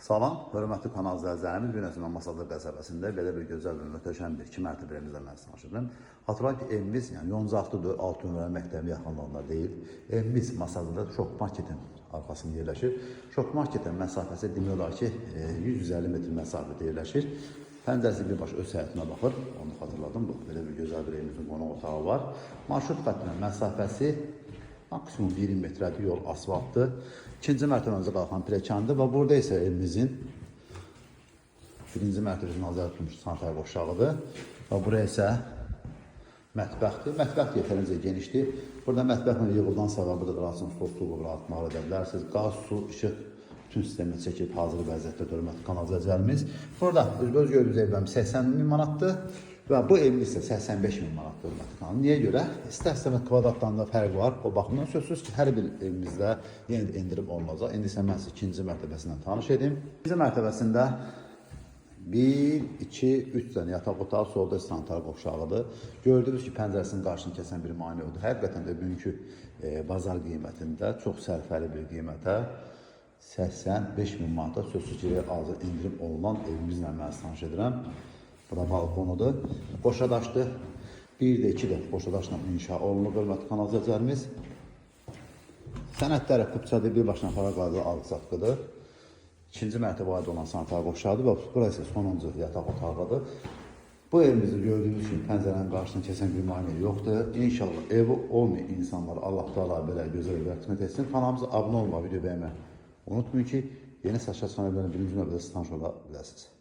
Salam, hörmətli kanal izləyicilərimiz, Günəşindən Masaldır qəsəbəsində belə bir gözəl və möhtəşəm bir 2 mərtəbəmizlə mən tanışdım. Xatırlayın ki, evimiz yəni Yoncaxtıdır, Altı Ünvəli məktəbi yaxınlığında deyil. Evimiz Masallıda Şok Marketin arxasında yerləşir. Şok Marketin məsafəsi demək olar ki, 150 metr məsafədə yerləşir. Pəncərəsi birbaşa öz həyətinə baxır, onu xatırladım. Belə bir gözəl bir evimizin qonaq otağı var. Marşrut xəttinin məsafəsi maksimum 20 metrədir, yol asfaltdır. İkinci mərtəbəmizə qalxan piləkandır və burada isə evimizin birinci mərtəbəsi nazarət tutulmuş sanitar qovşağıdır. Və buraya isə mətbəxdir. Mətbəx yetərincə genişdir. Burada mətbəxlə yığıldan sonra burada rahatsız stol, stulu atmağı edə bilərsiniz. Qaz, su, işıq bütün sistemini çəkib hazır vəziyyətdə hörmətli kanal izləyicilərimiz. Burada öz gördüyünüz evlərimiz 80 min manatdır. Və bu evimiz isə 85 min manatdır hörmətli kanal. Niyə görə? İstər-istəmə kvadratdan da fərq var. O baxımdan sözsüz ki, hər bir evimizdə yenə də endirim olunacaq. İndi isə mən sizə ikinci mərtəbəsindən tanış edim. İkinci mərtəbəsində 1, 2, 3 dənə yataq otağı, solda sanitar qovşağıdır. Gördünüz ki, pəncərəsinin qarşını kəsən bir mane oldu. Həqiqətən də bugünkü bazar qiymətində çox sərfəli bir qiymətə 85 min manata sözsüz ki, azı indirim olunan evimizlə mən tanış edirəm. Bura balkonudur. Qoşadaşdır. Bir də iki də qoşadaşla inşa olunur hörmətli kanal izləyicilərimiz. Sənədləri kupçadır, birbaşla paraqlarda alıq-satqıdır. İkinci mərtəbəyə aid olan sanitar qovşağıdır və burası isə sonuncu yataq otağıdır. Bu evimizdə gördüyünüz kimi pəncərənin qarşısını kəsən bir maneə yoxdur. İnşallah evi olmayan insanlara Allah Taala belə gözəl bir xidmət etsin. Kanalımıza abunə olmağı, video bəyənməyi unutmayın ki, yeni satışa çıxan evlərin birinci növbədə tanış ola biləsiniz.